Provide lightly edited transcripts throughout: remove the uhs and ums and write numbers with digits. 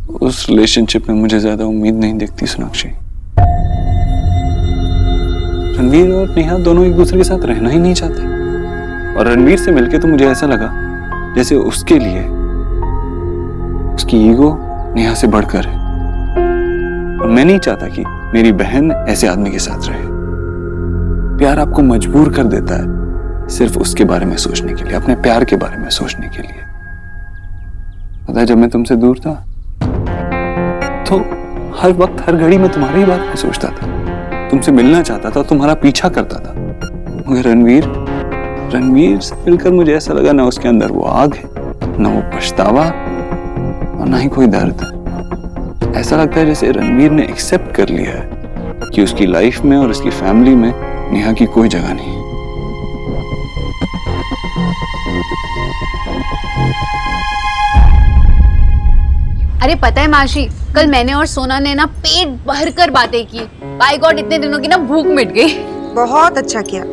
उस रिलेशनशिप में मुझे ज्यादा उम्मीद नहीं दिखती सोनाक्षी। रणवीर और नेहा दोनों एक दूसरे के साथ रहना ही नहीं चाहते, और रणवीर से मिलके तो मुझे ऐसा लगा जैसे उसके लिए उसकी ईगो नेहा से बढ़कर है, और मैं नहीं चाहता कि मेरी बहन ऐसे आदमी के साथ रहे। प्यार आपको मजबूर कर देता है सिर्फ उसके बारे में सोचने के लिए, अपने प्यार के बारे में सोचने के लिए। पता है, जब मैं तुमसे दूर था तो हर वक्त हर घड़ी में तुम्हारे ही बारे में सोचता था, तुमसे मिलना चाहता था, तुम्हारा पीछा करता था। मगर रणवीर से मिलकर मुझे ऐसा लगा ना उसके अंदर वो आग है, ना वो पछतावा, और ना ही कोई दर्द। ऐसा लगता है जैसे रणवीर ने एक्सेप्ट कर लिया है कि उसकी लाइफ में और उसकी फैमिली में नेहा की कोई जगह नहीं है। अरे पता है माशी, कल मैंने और सोना ने ना पेट भर कर बातें की। बाय गॉड, इतने दिनों की ना भूख मिट गई। बहुत अच्छा किया।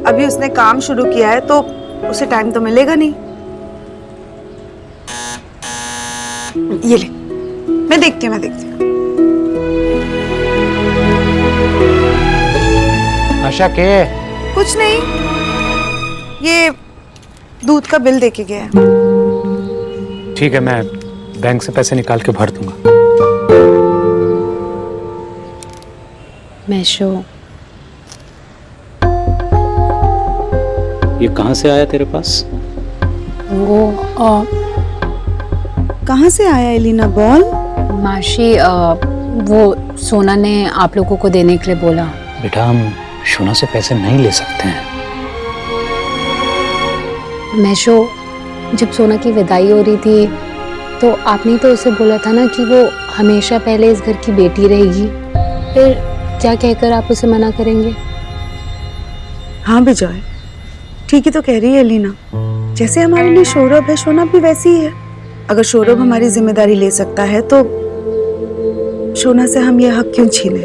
अभी उसने काम शुरू किया है तो उसे टाइम तो मिलेगा नहीं। ये ले, मैं देखती हूँ। आशा के कुछ नहीं, ये दूध का बिल देके गया है। ठीक है, मैं बैंक से पैसे निकाल के भर दूंगा। मैशो, ये कहाँ से आया तेरे पास? वो कहाँ से आया एलिना, बोल। माशी, वो सोना ने आप लोगों को देने के लिए बोला। बेटा, हम सोना से पैसे नहीं ले सकते हैं। मैशो, जब सोना की विदाई हो रही थी तो आपने तो उसे बोला था ना कि वो हमेशा पहले इस घर की बेटी रहेगी। फिर क्या कहकर आप उसे मना करेंगे? हाँ बिजॉय, ठीक ही तो कह रही है एलिना। जैसे हमारे लिए सौरभ है, सोना भी वैसी ही है। अगर सौरभ हमारी जिम्मेदारी ले सकता है तो सोना से हम ये हक क्यों छीने?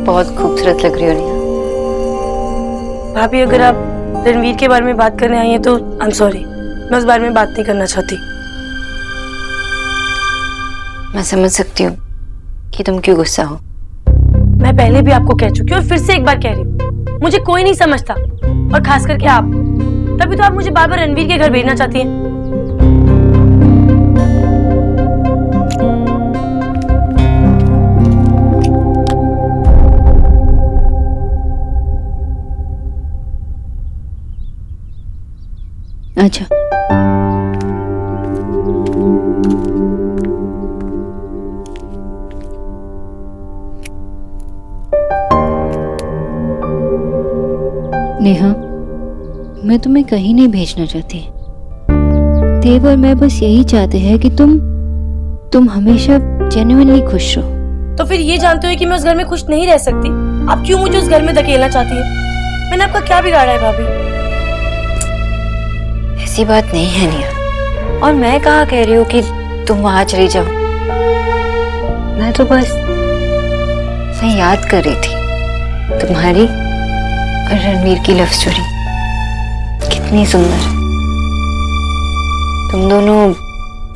बहुत खूबसूरत लग रही हो नेहा। भाभी, अगर आप रणवीर के बारे में बात करने आई हैं तो आई एम सॉरी, मैं उस बारे में बात नहीं करना चाहती। मैं समझ सकती हूँ कि तुम क्यों गुस्सा हो। मैं पहले भी आपको कह चुकी हूँ और फिर से एक बार कह रही हूँ, मुझे कोई नहीं समझता, और खास करके आप। तभी तो आप मुझे बार बार रणवीर के घर भेजना चाहती हैं। अच्छा, नेहा, मैं तुम्हें कहीं नहीं भेजना चाहती। देव और मैं बस यही चाहते हैं कि तुम हमेशा जेन्युइनली खुश रहो। तो फिर ये जानते हो कि मैं उस घर में खुश नहीं रह सकती, आप क्यों मुझे उस घर में धकेलना चाहती है? मैंने आपका क्या बिगाड़ा है भाभी? ऐसी बात नहीं है नेहा, और मैं कहाँ कह रही हूँ कि तुम वहां चली जाओ। मैं तो बस मैं याद कर रही थी तुम्हारी और रणवीर की लव स्टोरी। कितनी सुंदर। तुम दोनों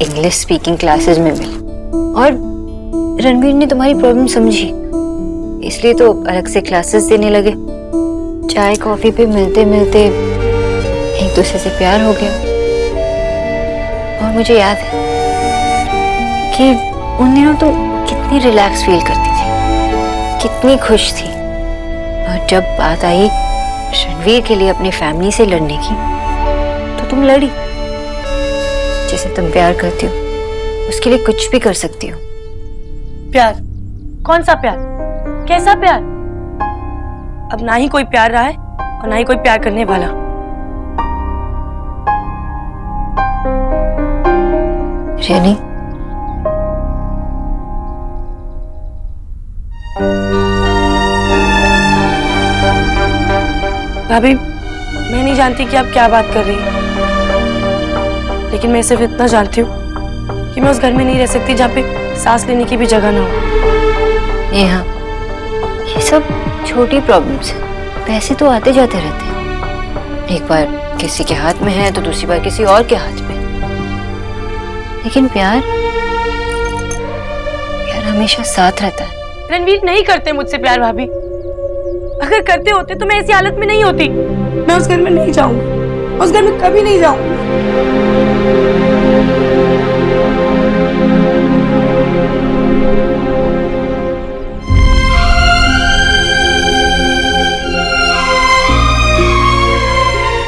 इंग्लिश स्पीकिंग क्लासेस में मिले और रणवीर ने तुम्हारी प्रॉब्लम समझी, इसलिए तो अलग से क्लासेस देने लगे। चाय कॉफी पे मिलते मिलते एक दूसरे से प्यार हो गया। और मुझे याद है कि उन दिनों तो कितनी रिलैक्स फील करती थी, कितनी खुश थी। और जब बात आई रणवीर के लिए अपनी फैमिली से लड़ने की, तो तुम लड़ी। जिसे तुम प्यार करती हो उसके लिए कुछ भी कर सकती हो। प्यार? कौन सा प्यार? कैसा प्यार? अब ना ही कोई प्यार रहा है और ना ही कोई प्यार करने वाला। रेनी, भाभी, मैं नहीं जानती कि आप क्या बात कर रही हैं, लेकिन मैं सिर्फ इतना जानती हूँ कि मैं उस घर में नहीं रह सकती जहाँ पे सांस लेने की भी जगह ना हो। नेहा, ये सब छोटी प्रॉब्लम्स हैं, पैसे तो आते जाते रहते हैं। एक बार किसी के हाथ में है तो दूसरी बार किसी और के हाथ में। लेकिन प्यार हमेशा साथ रहता है। रणवीर नहीं करते मुझसे प्यार भाभी। अगर करते होते तो मैं ऐसी हालत में नहीं होती। मैं उस घर में नहीं जाऊंगी, उस घर में कभी नहीं जाऊंगी।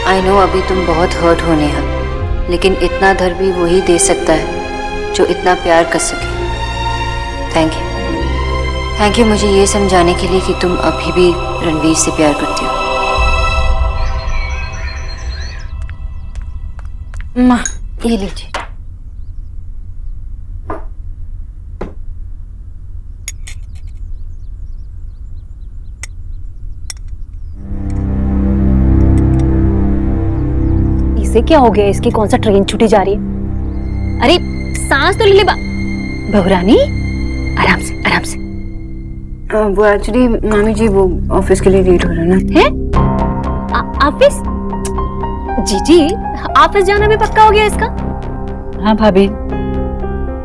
आई नो अभी तुम बहुत हर्ट हो नेहा, लेकिन इतना दर्द भी वही दे सकता है जो इतना प्यार कर सके। थैंक यू मुझे ये समझाने के लिए कि तुम अभी भी रणवीर से प्यार करती हो। माँ ये लीजिए। इसे क्या हो गया? इसकी कौन सा ट्रेन छूटी जा रही है? अरे सांस तो ले ले बहुरानी, आराम से आराम से। वो एक्चुअली मामी जी वो ऑफिस के लिए लेट हो रहा ना है। ऑफिस? जी ऑफिस जाना भी पक्का हो गया इसका? हाँ भाभी,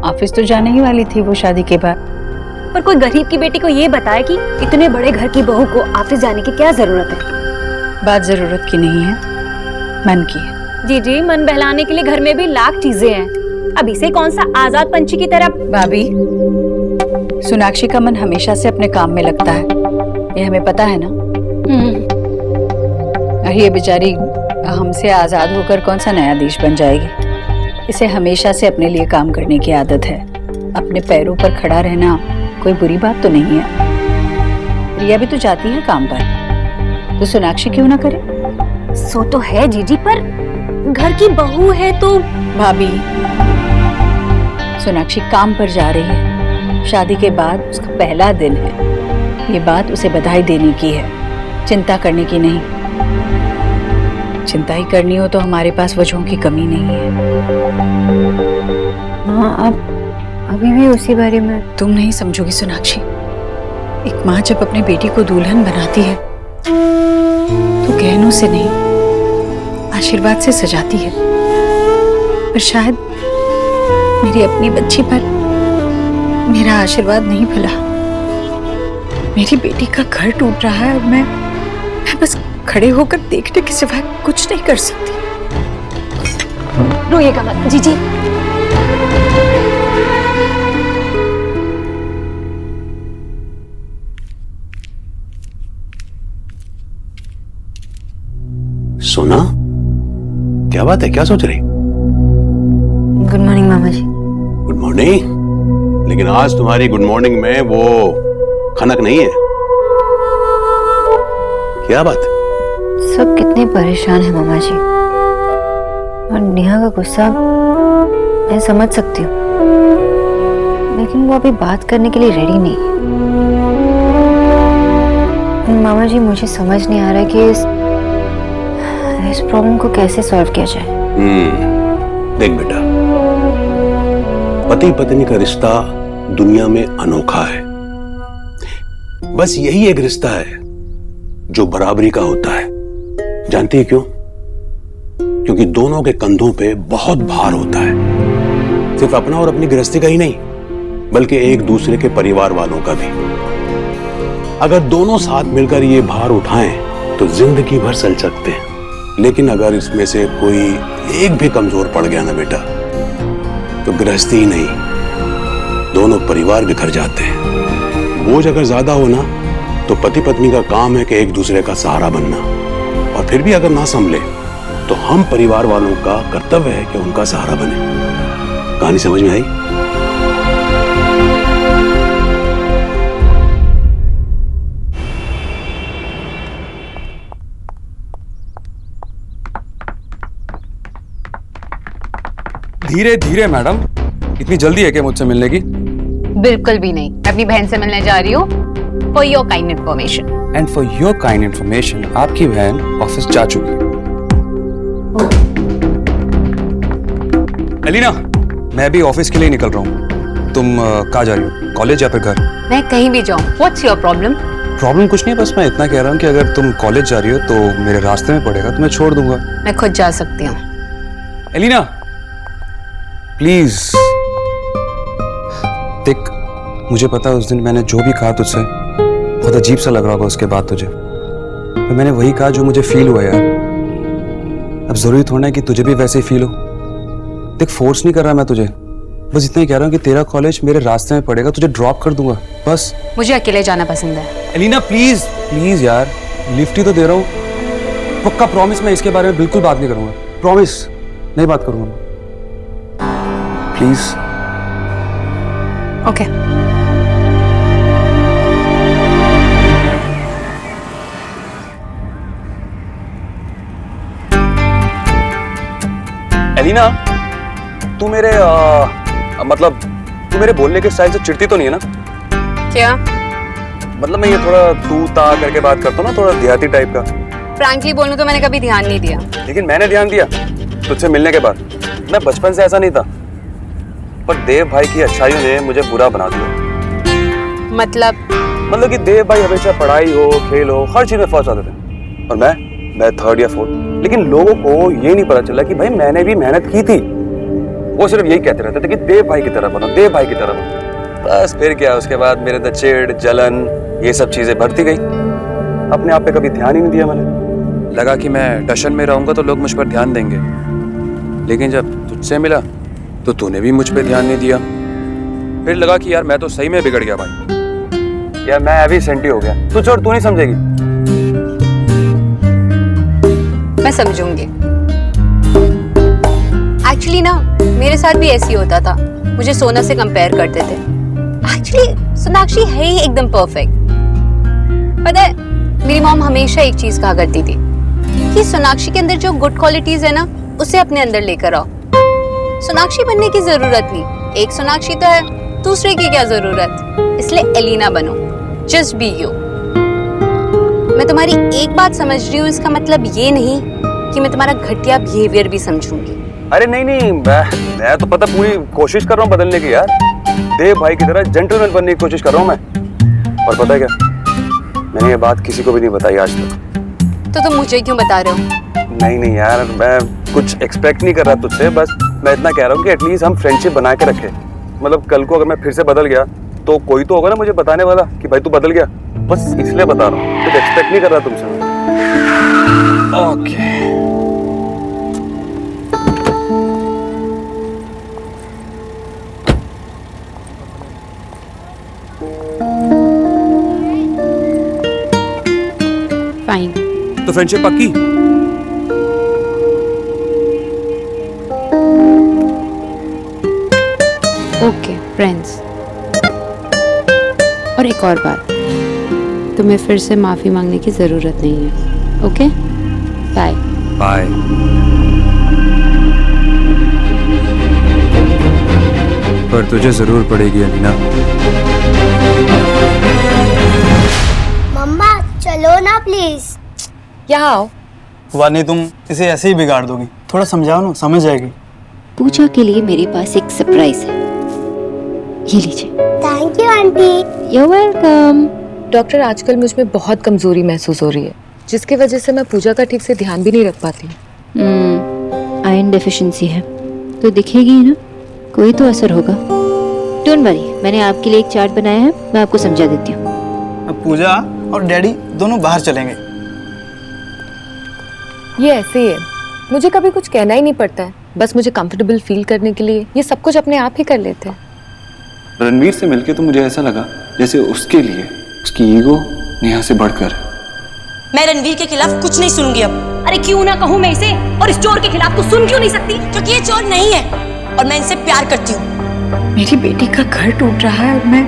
ऑफिस तो जाने ही वाली थी वो शादी के बाद। पर कोई गरीब की बेटी को ये बताया कि इतने बड़े घर की बहू को ऑफिस जाने की क्या जरूरत है? बात जरूरत की नहीं है, मन की है। जी मन बहलाने के लिए घर में भी लाख चीजें हैं। अब इसे कौन सा आजाद पंछी की तरह? भाभी, सोनाक्षी का मन हमेशा से अपने काम में लगता है, ये हमें पता है ना। और ये बेचारी हमसे आजाद होकर कौन सा नया देश बन जाएगी। इसे हमेशा से अपने लिए काम करने की आदत है। अपने पैरों पर खड़ा रहना कोई बुरी बात तो नहीं है। रिया भी तो जाती है काम पर, तो सोनाक्षी क्यों ना करे? सो तो है जीजी, पर घर की बहू है तो। भाभी, सोनाक्षी काम पर जा रही है, शादी के बाद उसका पहला दिन है। ये बात उसे बधाई देने की है, चिंता करने की नहीं। चिंता ही करनी हो तो हमारे पास वजहों की कमी नहीं है। हाँ, अब अभी भी उसी बारे में। तुम नहीं समझोगी सोनाक्षी। एक माँ जब अपनी बेटी को दुल्हन बनाती है तो गहनों से नहीं, आशीर्वाद से सजाती है। पर शायद मेरी अपनी बच्ची पर मेरा आशीर्वाद नहीं फला। मेरी बेटी का घर टूट रहा है और मैं बस खड़े होकर देखने के सिवा कुछ नहीं कर सकती। रोइएगा मत जीजी। सोना, क्या बात है? क्या सोच रही? गुड मॉर्निंग मामा जी। Good morning. लेकिन आज तुम्हारी गुड मॉर्निंग में वो खनक नहीं है। क्या बात? सब कितने परेशान है मामा जी, और नेहा का गुस्सा मैं समझ सकती हूँ, लेकिन वो अभी बात करने के लिए रेडी नहीं है। मामा जी मुझे समझ नहीं आ रहा कि इस प्रॉब्लम को कैसे सॉल्व किया जाए। देख बेटा, पति पत्नी का रिश्ता दुनिया में अनोखा है। बस यही एक रिश्ता है जो बराबरी का होता है। जानती है क्यों? क्योंकि दोनों के कंधों पे बहुत भार होता है, सिर्फ अपना और अपनी गृहस्थी का ही नहीं, बल्कि एक दूसरे के परिवार वालों का भी। अगर दोनों साथ मिलकर ये भार उठाएं तो जिंदगी भर चल सकते हैं। लेकिन अगर इसमें से कोई एक भी कमजोर पड़ गया ना बेटा, तो गृहस्थी ही नहीं, दोनों परिवार बिखर जाते हैं। बोझ अगर ज्यादा हो ना, तो पति पत्नी का काम है कि एक दूसरे का सहारा बनना, और फिर भी अगर ना संभले तो हम परिवार वालों का कर्तव्य है कि उनका सहारा बने। कहानी समझ में आई? धीरे धीरे मैडम, इतनी जल्दी है क्या मुझसे मिलने की? बिल्कुल भी नहीं, मैं अपनी बहन से मिलने जा रही हूँ। For your kind information. And for your kind information, आपकी बहन ऑफिस जा चुकी है। एलिना, मैं भी ऑफिस के लिए निकल रहा हूँ। तुम कहाँ जा रही हो, कॉलेज या फिर घर? मैं कहीं भी जाऊँ, व्हाट्स योर प्रॉब्लम? प्रॉब्लम कुछ नहीं है, बस मैं इतना कह रहा हूँ कि अगर तुम कॉलेज जा रही हो तो मेरे रास्ते में पड़ेगा तो मैं छोड़ दूंगा। मैं खुद जा सकती हूँ। एलिना प्लीज देख, मुझे पता है उस दिन मैंने जो भी कहा तुझसे बहुत अजीब सा लग रहा होगा उसके बाद तुझे, तो मैंने वही कहा जो मुझे फील हुआ यार। अब जरूरी थोड़ा है कि तुझे भी वैसे ही फील हो। देख फोर्स नहीं कर रहा मैं तुझे, बस इतना ही कह रहा हूँ कि तेरा कॉलेज मेरे रास्ते में पड़ेगा, तुझे ड्रॉप कर दूंगा बस। मुझे अकेले जाना पसंद है। एलिना प्लीज प्लीज यार, लिफ्ट ही तो दे रहा हूँ। पक्का प्रॉमिस मैं इसके बारे में बिल्कुल बात नहीं करूंगा, प्रॉमिस नहीं बात करूंगा प्लीज। ओके। एलिना तू मेरे मतलब तू मेरे बोलने के स्टाइल से चिढ़ती तो नहीं है ना? क्या मतलब मैं ये थोड़ा तू ता करके बात करता हूँ ना, थोड़ा देहाती टाइप का। फ्रैंकली बोलूं तो मैंने कभी ध्यान नहीं दिया। लेकिन मैंने ध्यान दिया तुझसे मिलने के बाद। मैं बचपन से ऐसा नहीं था, पर देव भाई की अच्छाइयों ने मुझे बुरा बना दिया। मतलब कि देव भाई हमेशा पढ़ाई हो, खेल हो, हर चीज में फर्स्ट आते थे, और मैं थर्ड या फोर्थ। लेकिन लोगों को ये नहीं पता चला कि भाई मैंने भी मेहनत की थी। वो सिर्फ यही कहते रहते थे कि देव भाई की तरह बनो, देव भाई की तरह बनो। बस फिर क्या, उसके बाद मेरे अंदर चिढ़, जलन, ये सब चीजें बढ़ती गई। अपने आप पे कभी ध्यान ही नहीं दिया मैंने। लगा कि मैं टशन में रहूंगा तो लोग मुझ पर ध्यान देंगे, लेकिन जब तुझसे मिला तो तूने भी मुझ पे ध्यान नहीं दिया। फिर लगा कि यार मैं तो सही में बिगड़ गया भाई, यार मैं अभी सेंटी हो गया। तू छोड़, तू नहीं समझेगी। मैं समझूंगी। एक्चुअली ना मेरे साथ भी ऐसी होता था, मुझे सोना से कंपेयर करते थे। एक्चुअली सोनाक्षी है ही एकदम परफेक्ट। पता है मेरी मॉम हमेशा एक चीज कहा करती थी कि सोनाक्षी के अंदर जो गुड क्वालिटीज है ना उसे अपने अंदर लेकर आओ। सोनाक्षी बनने की जरूरत नहीं, एक सोनाक्षी तो है, दूसरे की क्या जरूरत। इसलिए एलिना बनो, जस्ट बी यू। मैं तुम्हारी एक बात समझ रही हूँ, इसका मतलब ये नहीं कि मैं तुम्हारा घटिया बिहेवियर भी समझूंगी। अरे नहीं, मैं तो पता पूरी कोशिश कर रहा हूँ बदलने की यार। देव भाई की तरह जेंटलमैन बनने की कोशिश कर रहा हूँ मैं। और पता है क्या, मैंने ये बात किसी को भी नहीं बताई आज तक। तो तुम मुझे क्यों बता रहे हो? नहीं यार, मैं कुछ एक्सपेक्ट नहीं कर रहा तुझसे, बस मैं इतना कह रहा हूँ कि एटलीस्ट हम फ्रेंडशिप बना के रखें। मतलब कल को अगर मैं फिर से बदल गया तो कोई तो होगा ना मुझे बताने वाला कि भाई तू बदल गया। बस इसलिए बता रहा हूँ, कुछ एक्सपेक्ट नहीं कर रहा तुमसे। Okay fine. तो फ्रेंडशिप पक्की? Okay friends. और एक और बात, तुम्हें फिर से माफी मांगने की जरूरत नहीं है। Okay bye bye. पर तुझे जरूर पड़ेगी अलीना। मम्मा चलो ना प्लीज। यहाँ आओ। हुआ नहीं, तुम इसे ऐसे ही बिगाड़ दोगी, थोड़ा समझाओ ना, समझ जाएगी। पूजा के लिए मेरे पास एक सरप्राइज है, ये लीजिए। Thank you aunty. You welcome. Doctor आजकल मुझ में बहुत कमजोरी महसूस हो रही है, जिसकी वजह से मैं पूजा का ठीक से ध्यान भी नहीं रख पाती। आयरन डेफिशिएंसी है तो दिखेगी ही ना, कोई तो असर होगा। डोंट वरी, मैंने आपके लिए एक चार्ट बनाया है, मैं आपको समझा देती हूँ। अब पूजा और डैडी दोनों बाहर चलेंगे। ये ऐसे ही है, मुझे कभी कुछ कहना ही नहीं पड़ता है, बस मुझे कंफर्टेबल फील करने के लिए ये सब कुछ अपने आप ही कर लेते हैं। रणवीर से मिलके तो मुझे ऐसा लगा जैसे उसके लिए उसकी ईगो नेहा से बढ़कर। मैं रणवीर के खिलाफ कुछ नहीं सुनूंगी अब। अरे क्यों ना कहूँ मैं इसे, और इस चोर के खिलाफ तो सुन क्यों नहीं सकती? क्योंकि ये चोर नहीं है और मैं इनसे प्यार करती हूँ। मेरी बेटी का घर टूट रहा है और मैं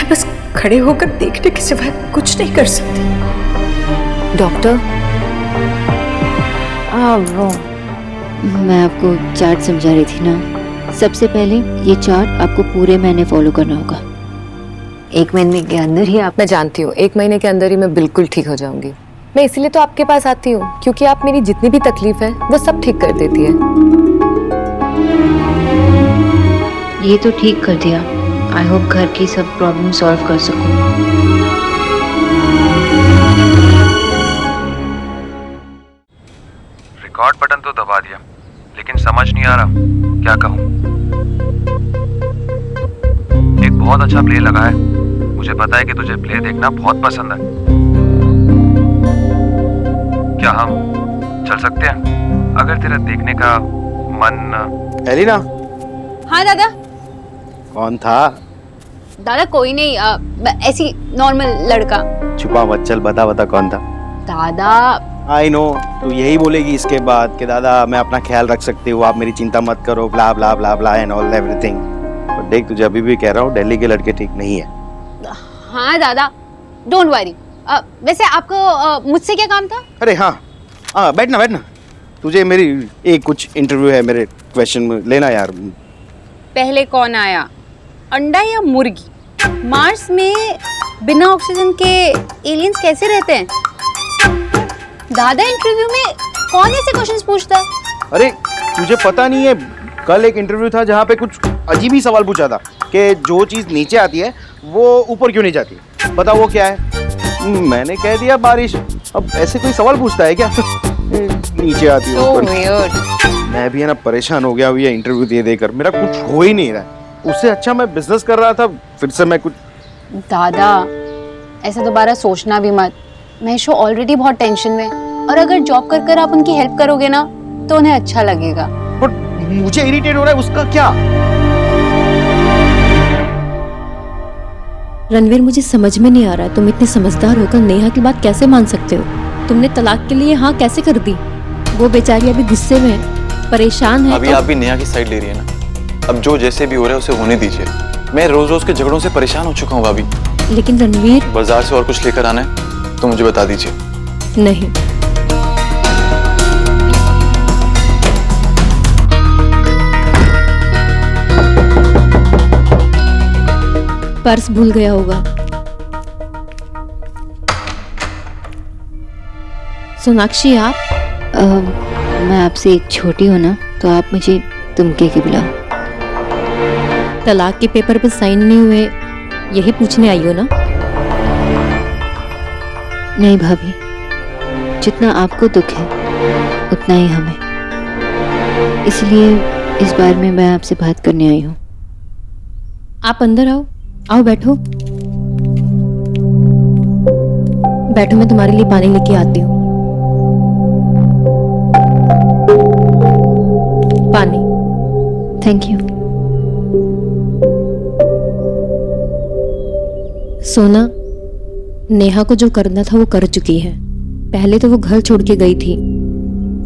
बस खड़े होकर देखने के सिवाय कुछ नहीं कर सकती। डॉक्टर मैं आपको चार्ट समझा रही थी ना। सबसे पहले ये चार्ट आपको पूरे महीने फॉलो करना होगा। 1 महीने के अंदर ही आप। मैं जानती हूँ 1 महीने के अंदर ही मैं बिल्कुल ठीक हो जाऊंगी। मैं इसीलिए तो आपके पास आती हूँ, क्योंकि आप मेरी जितनी भी तकलीफ है वो सब ठीक कर देती है। ये तो ठीक कर दिया, आई होप घर की सब प्रॉब्लम सॉल्व कर सकूं। रिकॉर्ड बटन तो दबा दिया, लेकिन समझ नहीं आ रहा क्या कहूं। एक बहुत अच्छा प्ले लगा है, मुझे पता है कि तुझे प्ले देखना बहुत पसंद है। क्या हम चल सकते हैं अगर तेरा देखने का मन? एलिना, हाँ दादा। कौन था? दादा कोई नहीं, ऐसी नॉर्मल लड़का। छुपा मत, चल बता बता कौन था। दादा आई नो, तू यही बोलेगी इसके बाद कि दादा मैं अपना ख्याल रख सकती हूँ, आप मेरी चिंता मत करो, ब्ला ब्ला ब्ला ब्ला एंड ऑल एवरीथिंग। पर देख, तुझे अभी भी कह रहा हूँ, दिल्ली के लड़के ठीक नहीं है। हाँ दादा, डोंट वरी। वैसे आपको मुझसे क्या काम था? अरे हाँ, बैठना बैठना। तुझे मेरी एक कुछ इंटरव्यू है, मेरे क्वेश्चन में लेना यार। पहले कौन आया, अंडा या मुर्गी? मार्स में बिना ऑक्सीजन के एलियंस कैसे रहते हैं? दादा इंटरव्यू में कौन ऐसे क्वेश्चंस पूछता है? अरे तुझे पता नहीं है, कल एक इंटरव्यू था जहाँ पे कुछ अजीब ही सवाल पूछा था कि जो चीज़ नीचे आती है वो ऊपर क्यों नहीं जाती। बता वो क्या है? मैंने कह दिया बारिश। अब ऐसे कोई सवाल पूछता है क्या? नीचे आती है ऊपर। मैं भी है ना परेशान हो गया हूँ ये इंटरव्यू दे देकर, मेरा कुछ हो ही नहीं रहा। उससे अच्छा मैं बिजनेस कर रहा था, फिर से मैं कुछ। दादा ऐसा दोबारा सोचना भी मत, महेशो ऑलरेडी बहुत टेंशन में, और अगर जॉब कर कर आप उनकी हेल्प करोगे ना तो उन्हें अच्छा लगेगा। बट मुझे इरिटेट हो रहा है, उसका क्या? रणवीर, मुझे समझ में नहीं आ रहा है, तुम इतने समझदार होकर नेहा की बात कैसे मान सकते हो? तुमने तलाक के लिए हाँ कैसे कर दी? वो बेचारी अभी गुस्से में है, परेशान है। अभी आप भी नेहा की साइड ले रही है ना, अब जो जैसे भी हो रहा है उसे होने दीजिए। मैं रोज रोज के झगड़ों से परेशान हो चुका हूँ भाभी। लेकिन रणवीर, बाजार से और कुछ लेकर आना है तो मुझे बता दीजिए। नहीं, पर्स भूल गया होगा। सोनाक्षी आप? मैं आपसे एक छोटी हूँ ना, तो आप मुझे तुम कह के बुलाओ। तलाक के पेपर पर साइन नहीं हुए, यही पूछने आई हो ना? नहीं भाभी, जितना आपको दुख है उतना ही हमें, इसलिए इस बार में मैं आपसे बात करने आई हूँ। आप अंदर आओ, आओ बैठो। बैठो, मैं तुम्हारे लिए पानी लेके आती हूँ। पानी। Thank you. सोना, नेहा को जो करना था वो कर चुकी है। पहले तो वो घर छोड़ के गई थी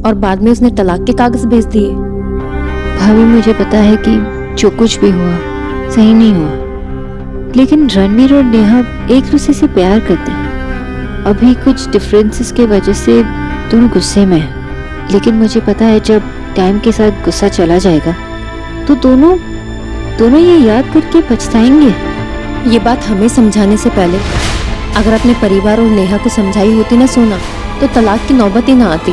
और बाद में उसने तलाक के कागज भेज दिए। भाभी मुझे पता है कि जो कुछ भी हुआ सही नहीं हुआ, लेकिन रणवीर और नेहा एक दूसरे से प्यार करते हैं। अभी कुछ डिफरेंसेस के वजह से दोनों गुस्से में हैं, लेकिन मुझे पता है जब टाइम के साथ गुस्सा चला जाएगा तो दोनों ये याद करके पछताएंगे। ये बात हमें समझाने से पहले अगर अपने परिवार और नेहा को समझाई होती ना सोना, तो तलाक की नौबत ही ना आती।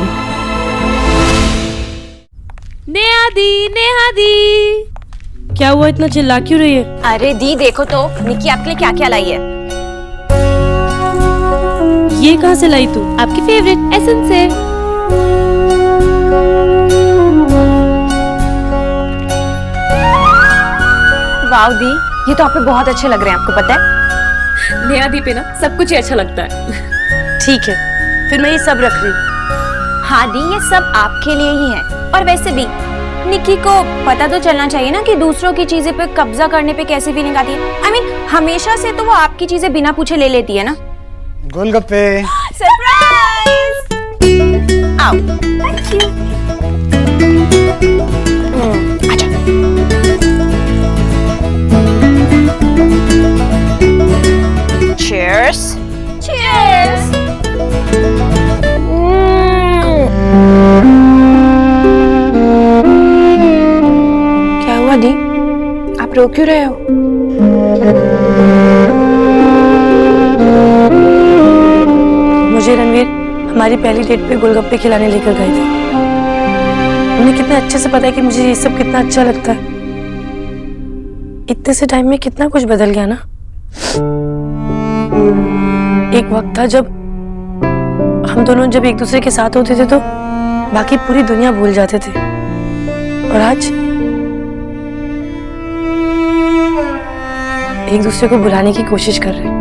नेहा दी, क्या हुआ, इतना चिल्ला क्यों रही है? अरे दी देखो तो निक्की आपके लिए क्या क्या लाई है। ये कहाँ से लाई तू? आपकी फेवरेट एसेंस है। वाव दी, ये तो आप पे बहुत अच्छे लग रहे हैं, आपको पता है? नेहा दी पे ना सब कुछ ही अच्छा लगता है। ठीक है, फिर मैं ये सब रख रही हूँ। हाँ दी, ये सब आपके लिए ही है। और वैसे भी निक्की को पता तो चलना चाहिए ना कि दूसरों की चीजें पे कब्जा करने पे कैसी फीलिंग आती है। I mean, हमेशा से तो वो आपकी चीजें बिना पूछे ले लेती है ना। गोलगप्पे। सरप्राइज! आओ। Thank you. आजा। Cheers! Cheers! क्या हुआ दी? आप रो क्यों रहे हो? मुझे रणवीर हमारी पहली डेट पे गोलगप्पे खिलाने लेकर गए थे। उन्हें कितने अच्छे से पता है कि मुझे ये सब कितना अच्छा लगता है। इतने से टाइम में कितना कुछ बदल गया ना। एक वक्त था जब हम दोनों जब एक दूसरे के साथ होते थे तो बाकी पूरी दुनिया भूल जाते थे, और आज एक दूसरे को भुलाने की कोशिश कर रहे हैं।